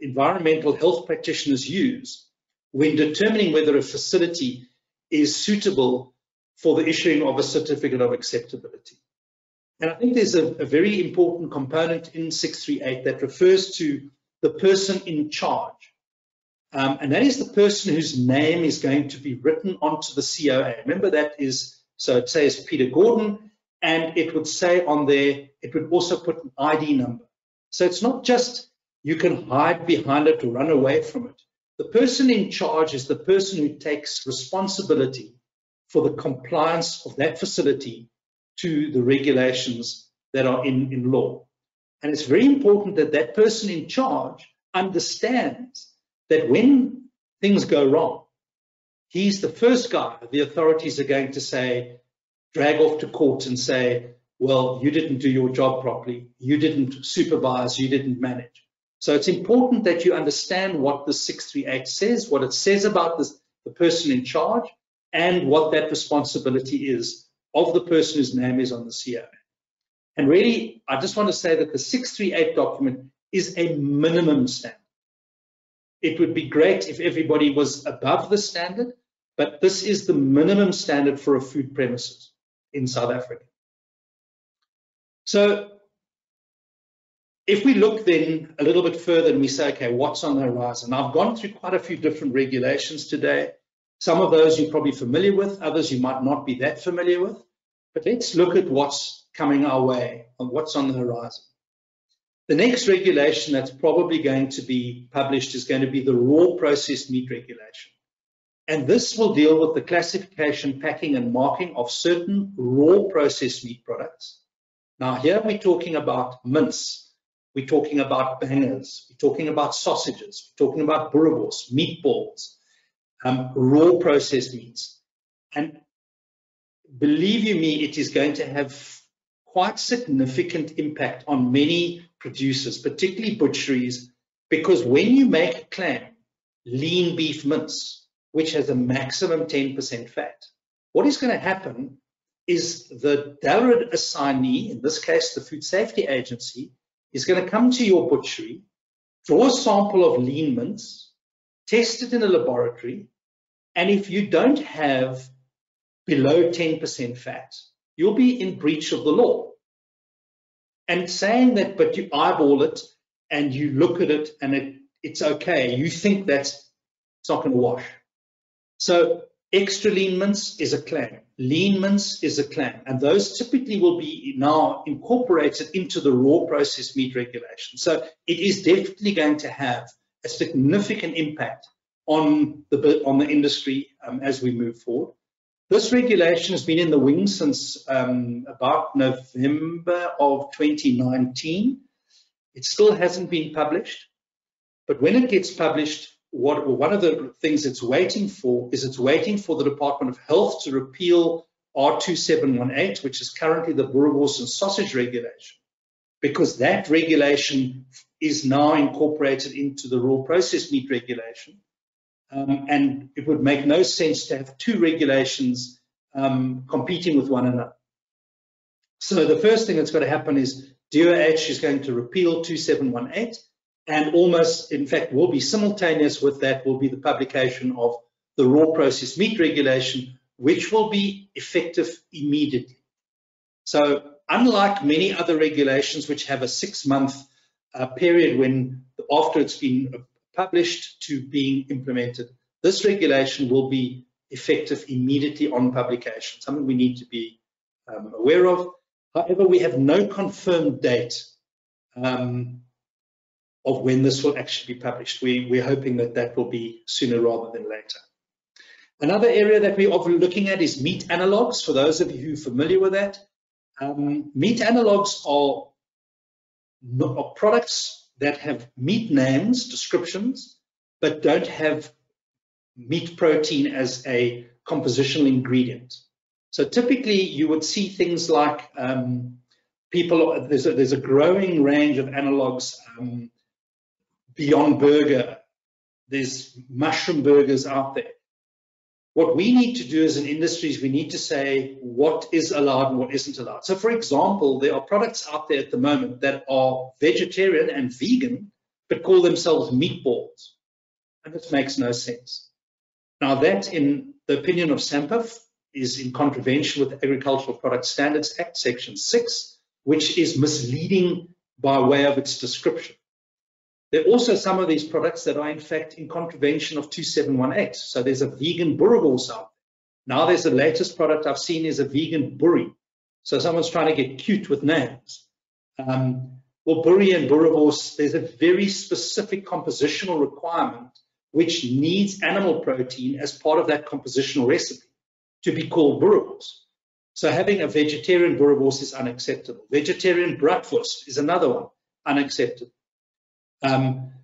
environmental health practitioners, use when determining whether a facility is suitable for the issuing of a certificate of acceptability. And I think there's a very important component in 638 that refers to the person in charge. And that is the person whose name is going to be written onto the COA. Remember that is, so it says Peter Gordon, and it would say on there, it would also put an ID number. So it's not just you can hide behind it or run away from it. The person in charge is the person who takes responsibility for the compliance of that facility to the regulations that are in law. And it's very important that that person in charge understands that when things go wrong, he's the first guy the authorities are going to say, drag off to court and say, well, you didn't do your job properly, you didn't supervise, you didn't manage. So it's important that you understand what the 638 says, what it says about the person in charge, and what that responsibility is of the person whose name is on the COA. And really, I just want to say that the 638 document is a minimum standard. It would be great if everybody was above the standard, but this is the minimum standard for a food premises in South Africa. So if we look then a little bit further and we say, okay, what's on the horizon? Now, I've gone through quite a few different regulations today. Some of those you're probably familiar with, others you might not be that familiar with. But let's look at what's coming our way and what's on the horizon. The next regulation that's probably going to be published is going to be the raw processed meat regulation. And this will deal with the classification, packing, and marking of certain raw processed meat products. Now, here we're talking about mince, we're talking about bangers, we're talking about sausages, we're talking about boerewors, meatballs, raw processed meats. And believe you me, it is going to have quite significant impact on many producers, particularly butcheries, because when you make a claim, lean beef mince, which has a maximum 10% fat, what is going to happen is the DALRRD assignee, in this case the Food Safety Agency, is going to come to your butchery, draw a sample of lean mince, test it in a laboratory, and if you don't have below 10% fat, you'll be in breach of the law. And saying that, but you eyeball it and you look at it and it's okay, you think it's not going to wash. So extra lean mince is a claim, lean mince is a claim, and those typically will be now incorporated into the raw processed meat regulation. So it is definitely going to have a significant impact on the industry as we move forward. This regulation has been in the wings since about November of 2019. It still hasn't been published, but when it gets published, one of the things it's waiting for is it's waiting for the Department of Health to repeal R2718, which is currently the boerewors and sausage regulation, because that regulation is now incorporated into the raw processed meat regulation. And it would make no sense to have two regulations competing with one another. So the first thing that's going to happen is DOH is going to repeal 2718, and almost, in fact, will be simultaneous with that will be the publication of the raw processed meat regulation, which will be effective immediately. So unlike many other regulations which have a 6-month period when after it's been published to being implemented, this regulation will be effective immediately on publication, something we need to be aware of. However, we have no confirmed date of when this will actually be published. We're hoping that that will be sooner rather than later. Another area that we're looking at is meat analogs. For those of you who are familiar with that, meat analogs are products that have meat names, descriptions, but don't have meat protein as a compositional ingredient. So typically you would see things like there's a growing range of analogs beyond burger. There's mushroom burgers out there. What we need to do as an industry is we need to say what is allowed and what isn't allowed. So for example, there are products out there at the moment that are vegetarian and vegan, but call themselves meatballs. And this makes no sense. Now that, in the opinion of SAMPA, is in contravention with the Agricultural Product Standards Act, Section 6, which is misleading by way of its description. There are also some of these products that are in fact in contravention of 2718. So there's a vegan boerewors out there. Now there's the latest product I've seen is a vegan boerie. So someone's trying to get cute with names. Well, boerie and boerewors, there's a very specific compositional requirement which needs animal protein as part of that compositional recipe to be called boerewors. So having a vegetarian boerewors is unacceptable. Vegetarian bratwurst is another one, unacceptable.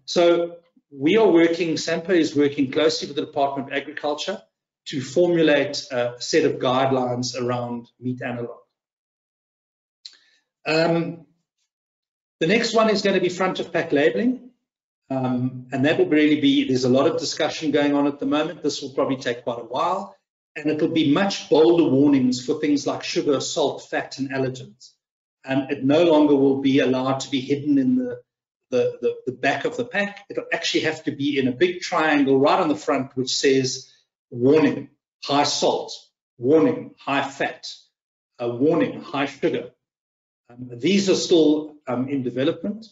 So we are working, SAMPA is working closely with the Department of Agriculture to formulate a set of guidelines around meat analog. The next one is going to be front of pack labeling. And that will really be, there's a lot of discussion going on at the moment. This will probably take quite a while. And it'll be much bolder warnings for things like sugar, salt, fat, and allergens. And it no longer will be allowed to be hidden in the back of the pack. It'll actually have to be in a big triangle right on the front, which says warning, high salt, warning, high fat, warning, high sugar. These are still in development.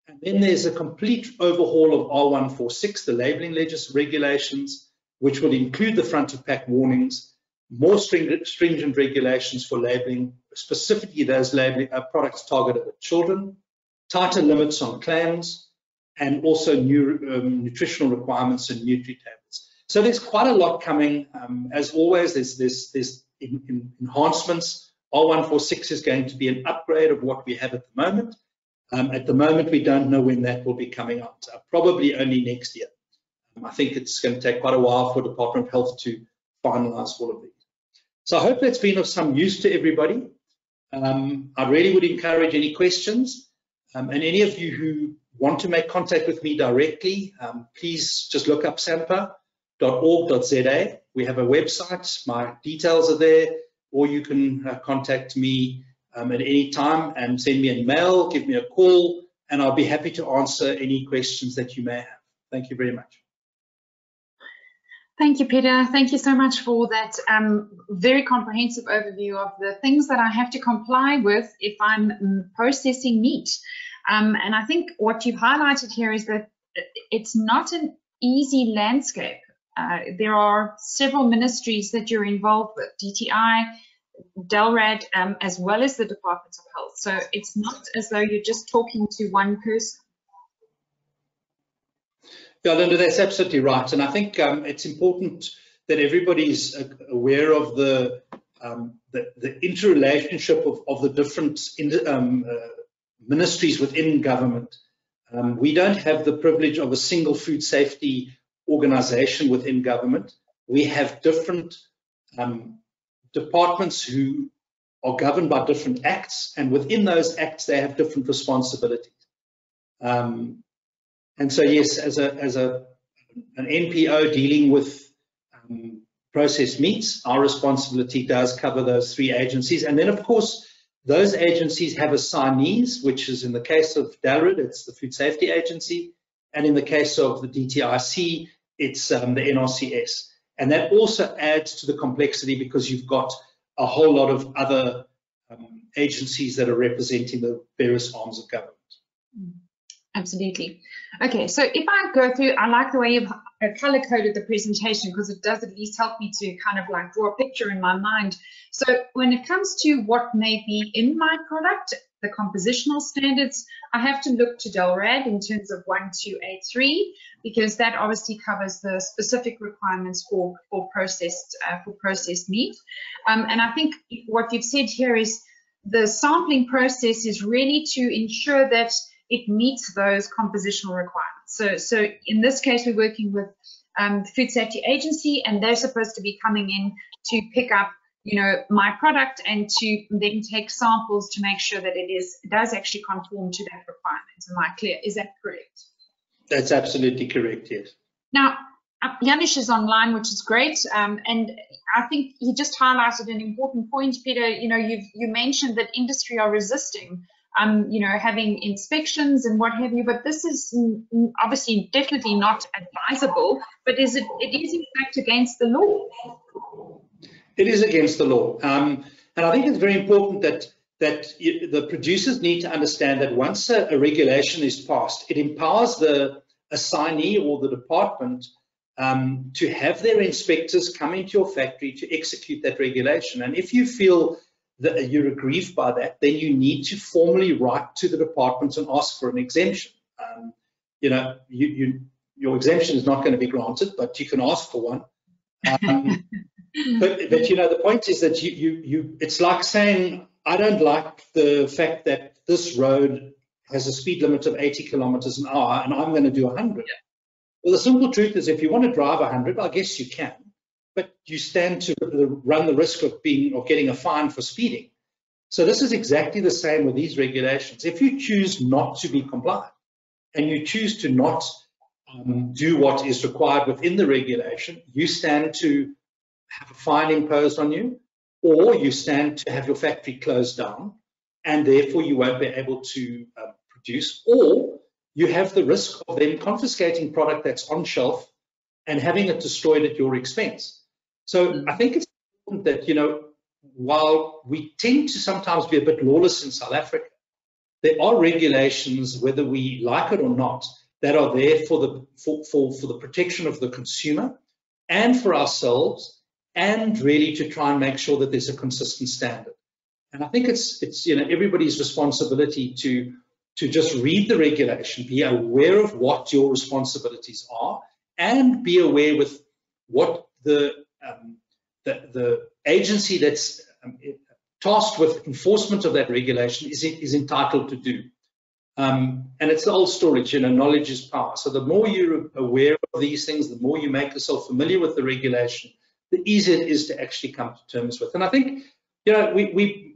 And then there's a complete overhaul of R146, the labeling regulations, which will include the front of pack warnings, more stringent regulations for labeling, specifically those labeling products targeted at children, tighter limits on claims, and also new nutritional requirements and nutri-tables. So there's quite a lot coming. As always, there's enhancements. R146 is going to be an upgrade of what we have at the moment. At the moment, we don't know when that will be coming out, probably only next year. I think it's going to take quite a while for the Department of Health to finalize all of these. So I hope that's been of some use to everybody. I really would encourage any questions. And any of you who want to make contact with me directly, please just look up sampa.org.za. We have a website, my details are there, or you can contact me at any time and send me an email, give me a call, and I'll be happy to answer any questions that you may have. Thank you very much. Thank you, Peter. Thank you so much for that very comprehensive overview of the things that I have to comply with if I'm processing meat. And I think what you've highlighted here is that it's not an easy landscape. There are several ministries that you're involved with, DTI, DELRAD, as well as the Department of Health. So it's not as though you're just talking to one person. Yeah, Linda, that's absolutely right. And I think it's important that everybody's aware of the interrelationship of the different ministries within government. We don't have the privilege of a single food safety organization within government. We have different departments who are governed by different acts, and within those acts they have different responsibilities. And so yes, as an NPO dealing with processed meats, our responsibility does cover those 3 agencies. And then of course those agencies have assignees, which is in the case of DALRRD, it's the Food Safety Agency, and in the case of the DTIC, it's the NRCS. And that also adds to the complexity because you've got a whole lot of other agencies that are representing the various arms of government. Absolutely. Okay, so if I go through, I like the way you've color-coded the presentation because it does at least help me to kind of like draw a picture in my mind. So when it comes to what may be in my product, the compositional standards, I have to look to DALRRD in terms of 1283 because that obviously covers the specific requirements for processed meat. And I think what you've said here is the sampling process is really to ensure that it meets those compositional requirements. So in this case, we're working with the Food Safety Agency, and they're supposed to be coming in to pick up, you know, my product and to then take samples to make sure that it does actually conform to that requirement. Am I clear? Is that correct? That's absolutely correct, yes. Now, Janusz is online, which is great, and I think he just highlighted an important point, Peter. You know, you mentioned that industry are resisting you know, having inspections and what have you, but this is obviously definitely not advisable, but it is in fact against the law? It is against the law. And I think it's very important that the producers need to understand that once a regulation is passed, it empowers the assignee or the department to have their inspectors come into your factory to execute that regulation. And if you feel that you're aggrieved by that, then you need to formally write to the department and ask for an exemption. You know, your exemption is not going to be granted, but you can ask for one. But you know, the point is that it's like saying, I don't like the fact that this road has a speed limit of 80 kilometers an hour and I'm going to do 100. Well, the simple truth is if you want to drive 100, I guess you can. But you stand to run the risk of getting a fine for speeding. So this is exactly the same with these regulations. If you choose not to be compliant and you choose to not do what is required within the regulation, you stand to have a fine imposed on you, or you stand to have your factory closed down, and therefore you won't be able to produce, or you have the risk of them confiscating product that's on shelf and having it destroyed at your expense. So I think it's important that, you know, while we tend to sometimes be a bit lawless in South Africa, there are regulations, whether we like it or not, that are there for the protection of the consumer and for ourselves, and really to try and make sure that there's a consistent standard. And I think it's you know, everybody's responsibility to just read the regulation, be aware of what your responsibilities are, and be aware with what the agency that's tasked with enforcement of that regulation is entitled to do. And it's the old story, you know, knowledge is power. So the more you're aware of these things, the more you make yourself familiar with the regulation, the easier it is to actually come to terms with. And I think, you know,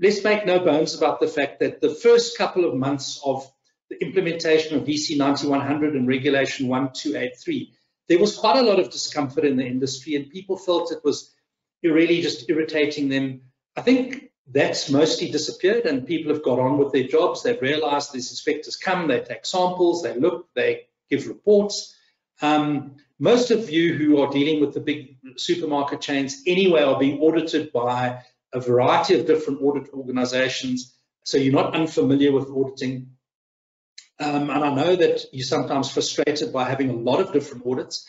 let's make no bones about the fact that the first couple of months of the implementation of VC 9100 and Regulation 1283, there was quite a lot of discomfort in the industry, and people felt it was really just irritating them. I think that's mostly disappeared, and people have got on with their jobs. They've realized these inspectors come, they take samples, they look, they give reports. Most of you who are dealing with the big supermarket chains anyway are being audited by a variety of different audit organizations, so you're not unfamiliar with auditing. And I know that you're sometimes frustrated by having a lot of different audits.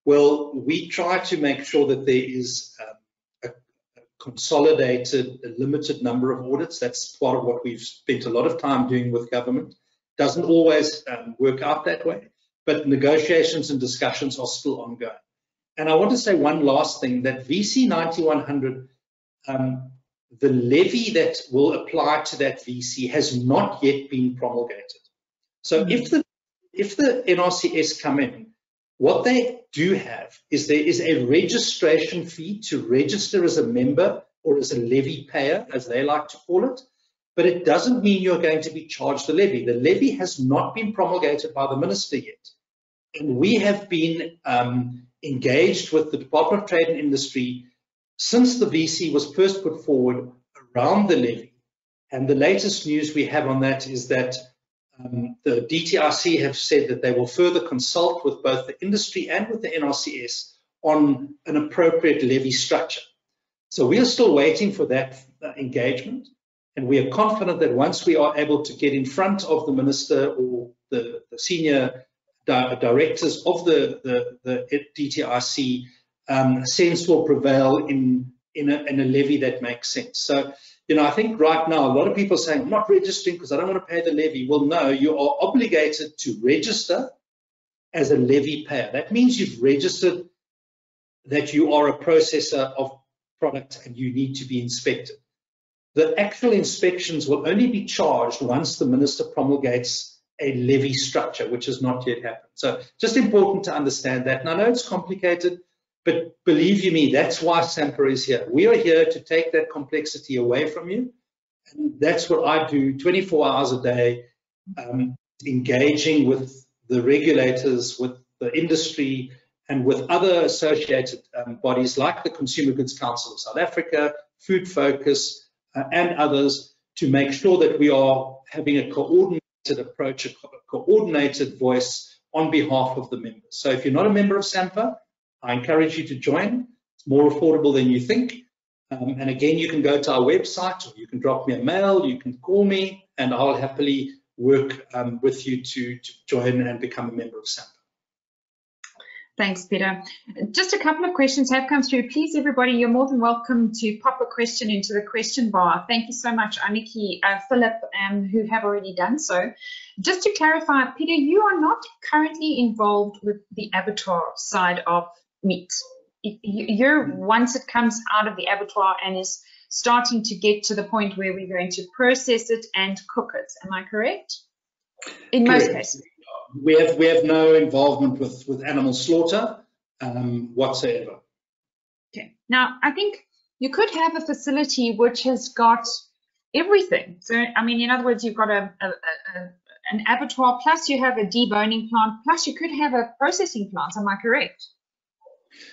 Well, we try to make sure that there is a consolidated, a limited number of audits. That's part of what we've spent a lot of time doing with government. Doesn't always work out that way, but negotiations and discussions are still ongoing. And I want to say one last thing, that VC 9100, the levy that will apply to that VC has not yet been promulgated. So if the NRCS come in, what they do have is there is a registration fee to register as a member or as a levy payer, as they like to call it. But it doesn't mean you're going to be charged the levy. The levy has not been promulgated by the minister yet. And we have been engaged with the Department of Trade and Industry since the VC was first put forward around the levy. And the latest news we have on that is that the DTIC have said that they will further consult with both the industry and with the NRCS on an appropriate levy structure. So we are still waiting for that engagement, and we are confident that once we are able to get in front of the minister or the senior directors of the DTIC, sense will prevail in a levy that makes sense. So, you know, I think right now a lot of people are saying, I'm not registering because I don't want to pay the levy. Well, no, you are obligated to register as a levy payer. That means you've registered that you are a processor of product and you need to be inspected. The actual inspections will only be charged once the minister promulgates a levy structure, which has not yet happened. So just important to understand that. And I know it's complicated, but believe you me, that's why SAMPA is here. We are here to take that complexity away from you. And that's what I do 24 hours a day, engaging with the regulators, with the industry, and with other associated bodies like the Consumer Goods Council of South Africa, Food Focus, and others, to make sure that we are having a coordinated approach, a coordinated voice on behalf of the members. So if you're not a member of SAMPA, I encourage you to join. It's more affordable than you think. And again, you can go to our website, or you can drop me a mail, you can call me, and I'll happily work with you to join and become a member of SAMPA. Thanks, Peter. Just a couple of questions have come through. Please, everybody, you're more than welcome to pop a question into the question bar. Thank you so much, Aniki, Philip, who have already done so. Just to clarify, Peter, you are not currently involved with the abattoir side of meat. You're, once it comes out of the abattoir and is starting to get to the point where we're going to process it and cook it. Am I correct? In most cases. We have no involvement with animal slaughter whatsoever. Okay. Now, I think you could have a facility which has got everything. So, I mean, in other words, you've got an abattoir, plus you have a deboning plant, plus you could have a processing plant. Am I correct?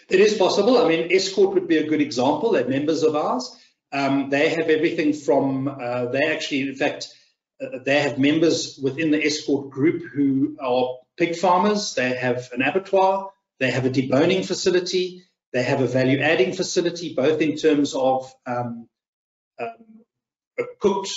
It is possible. I mean, Escort would be a good example. They're members of ours. They have everything from, they actually, in fact, they have members within the Escort group who are pig farmers. They have an abattoir. They have a deboning facility. They have a value-adding facility, both in terms of cooked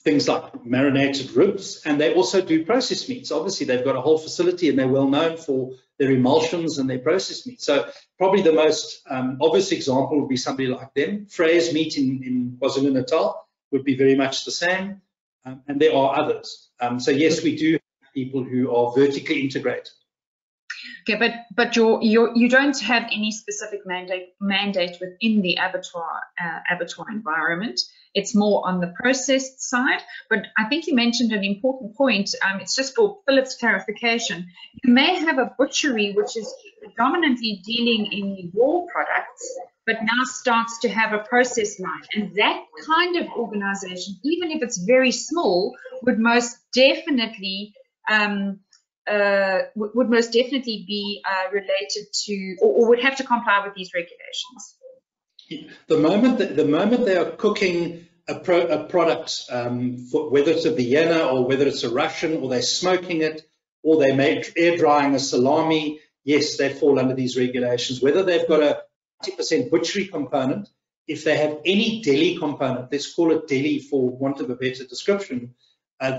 things like marinated ribs, and they also do processed meats. Obviously, they've got a whole facility, and they're well known for their emulsions and their processed meat. So probably the most obvious example would be somebody like them. Frey's meat in KwaZulu-Natal would be very much the same, and there are others. So yes, we do have people who are vertically integrated. Okay, but you don't have any specific mandate within the abattoir environment. It's more on the processed side. But I think you mentioned an important point. It's just for Philip's clarification. You may have a butchery which is predominantly dealing in raw products, but now starts to have a process line. And that kind of organization, even if it's very small, would most definitely be related to, or would have to comply with these regulations. The moment they are cooking a product, for whether it's a Vienna or whether it's a Russian, or they're smoking it, or they may air drying a salami, yes, they fall under these regulations. Whether they've got a 90% butchery component, if they have any deli component, let's call it deli for want of a better description,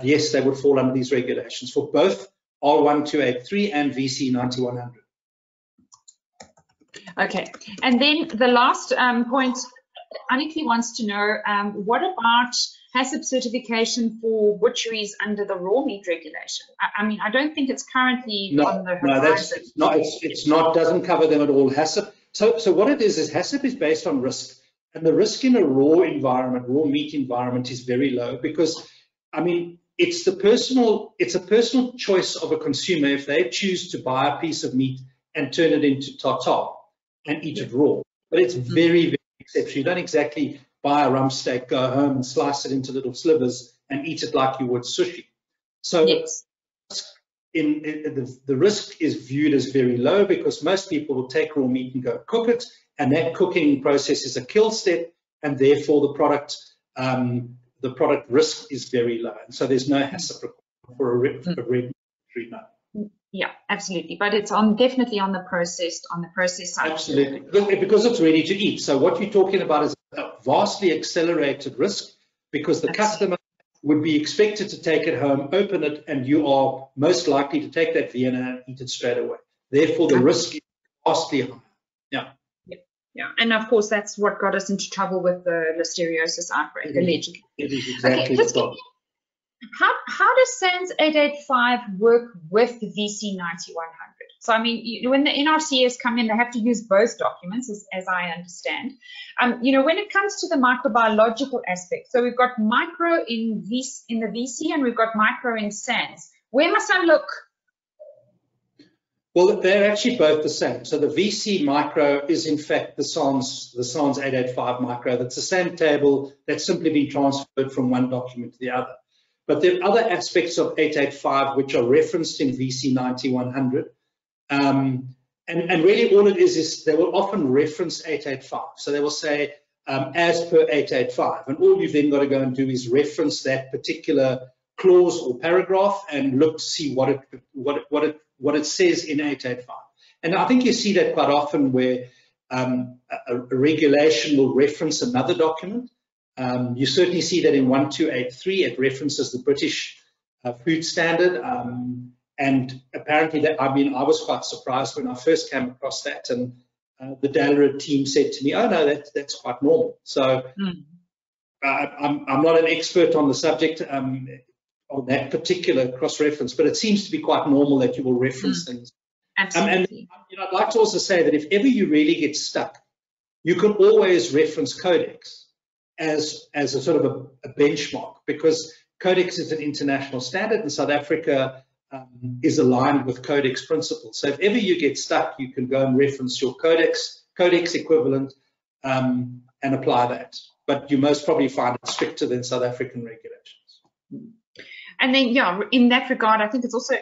yes, they would fall under these regulations for both R1283 and VC 9100. Okay, and then the last point, Aniki wants to know, what about HACCP certification for butcheries under the raw meat regulation? I mean, I don't think it's currently on the horizon. No, it's not, doesn't cover them at all, HACCP. So what it is HACCP is based on risk, and the risk in a raw environment, raw meat environment, is very low because, I mean, it's a personal choice of a consumer if they choose to buy a piece of meat and turn it into tartare and eat it raw. But it's very, very exception. You don't exactly buy a rump steak, go home and slice it into little slivers and eat it like you would sushi. So Yes. the risk is viewed as very low because most people will take raw meat and go cook it, and that cooking process is a kill step, and therefore the product risk is very low. And so there's no HACCP for a red treatment. Yeah, absolutely. But it's definitely on the processed side. Absolutely, because it's ready to eat. So what you're talking about is a vastly accelerated risk, because the customer would be expected to take it home, open it, and you are most likely to take that Vienna and eat it straight away. Therefore, the risk is vastly high. Yeah. Yeah, and of course that's what got us into trouble with the listeriosis outbreak, allegedly. It is exactly the problem. How does SANS 885 work with the VC 9100? So, I mean, when the NRCS come in, they have to use both documents, as I understand. When it comes to the microbiological aspect, so we've got micro in the VC and we've got micro in SANS. Where must I look? Well, they're actually both the same. So the VC micro is in fact the SANS 885 micro. That's the same table that's simply been transferred from one document to the other. But there are other aspects of 885 which are referenced in VC 9100. And really all it is they will often reference 885. So they will say, as per 885. And all you've then got to go and do is reference that particular clause or paragraph and look to see what it says in 885. And I think you see that quite often where a regulation will reference another document. You certainly see that in 1283, it references the British food standard. And apparently, I was quite surprised when I first came across that. And the DALRA team said to me, oh, no, that's quite normal. So I'm not an expert on the subject on that particular cross-reference, but it seems to be quite normal that you will reference things. Absolutely. And I'd like to also say that if ever you really get stuck, you can always reference Codex as a sort of a benchmark, because Codex is an international standard and South Africa is aligned with Codex principles. So if ever you get stuck, you can go and reference your Codex equivalent and apply that. But you most probably find it stricter than South African regulations. And then, yeah, in that regard, I think it's also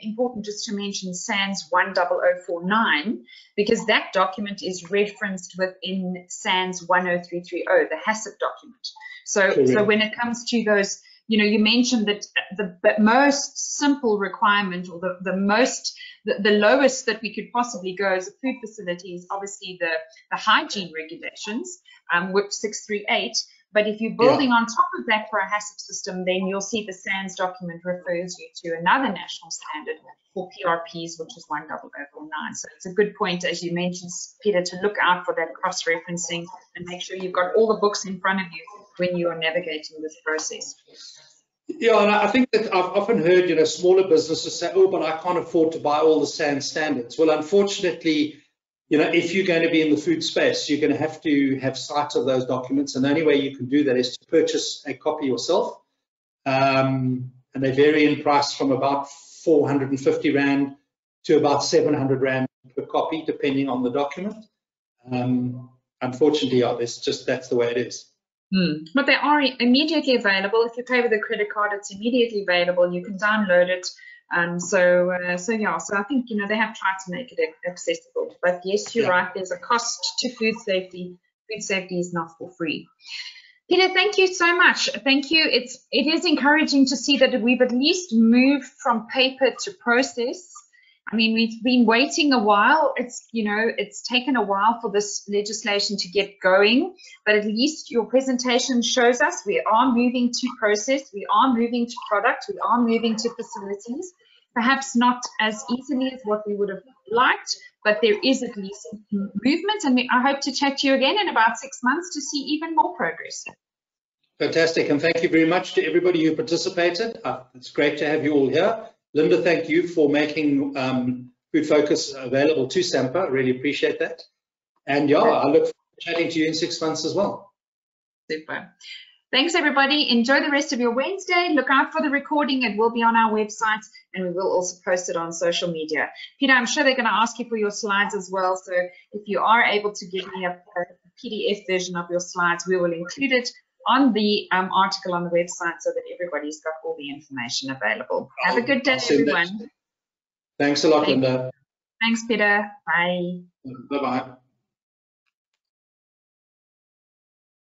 important just to mention SANS 10049, because that document is referenced within SANS 10330, the HACCP document. So when it comes to those, you mentioned that the most simple requirement, or the lowest that we could possibly go as a food facility is obviously the hygiene regulations, which 638. But if you're building on top of that for a HACCP system, then you'll see the SANS document refers you to another national standard for PRPs, which is 10049. So it's a good point, as you mentioned, Peter, to look out for that cross-referencing and make sure you've got all the books in front of you when you are navigating this process. Yeah, and I think that I've often heard, smaller businesses say, oh, but I can't afford to buy all the SANS standards. Well, unfortunately, if you're going to be in the food space, you're going to have sight of those documents, and the only way you can do that is to purchase a copy yourself. And they vary in price from about 450 Rand to about 700 Rand per copy, depending on the document. Unfortunately, that's the way it is. But they are immediately available. If you pay with a credit card, it's immediately available. You can download it. So I think, they have tried to make it accessible. But yes, you're right. There's a cost to food safety. Food safety is not for free. Peter, thank you so much. Thank you. It is encouraging to see that we've at least moved from paper to process. I mean, we've been waiting a while. It's taken a while for this legislation to get going, but at least your presentation shows us we are moving to process, we are moving to product, we are moving to facilities. Perhaps not as easily as what we would have liked, but there is at least movement, and I hope to chat to you again in about 6 months to see even more progress. Fantastic, and thank you very much to everybody who participated. It's great to have you all here. Linda, thank you for making Food Focus available to SAMPA. I really appreciate that. And yeah, I look forward to chatting to you in 6 months as well. Super. Thanks, everybody. Enjoy the rest of your Wednesday. Look out for the recording. It will be on our website, and we will also post it on social media. Peter, I'm sure they're going to ask you for your slides as well. So if you are able to give me a PDF version of your slides, we will include it on the article on the website so that everybody's got all the information available. Have a good day, everyone. Thanks a lot, Linda. Thanks, Peter. Bye. Bye-bye.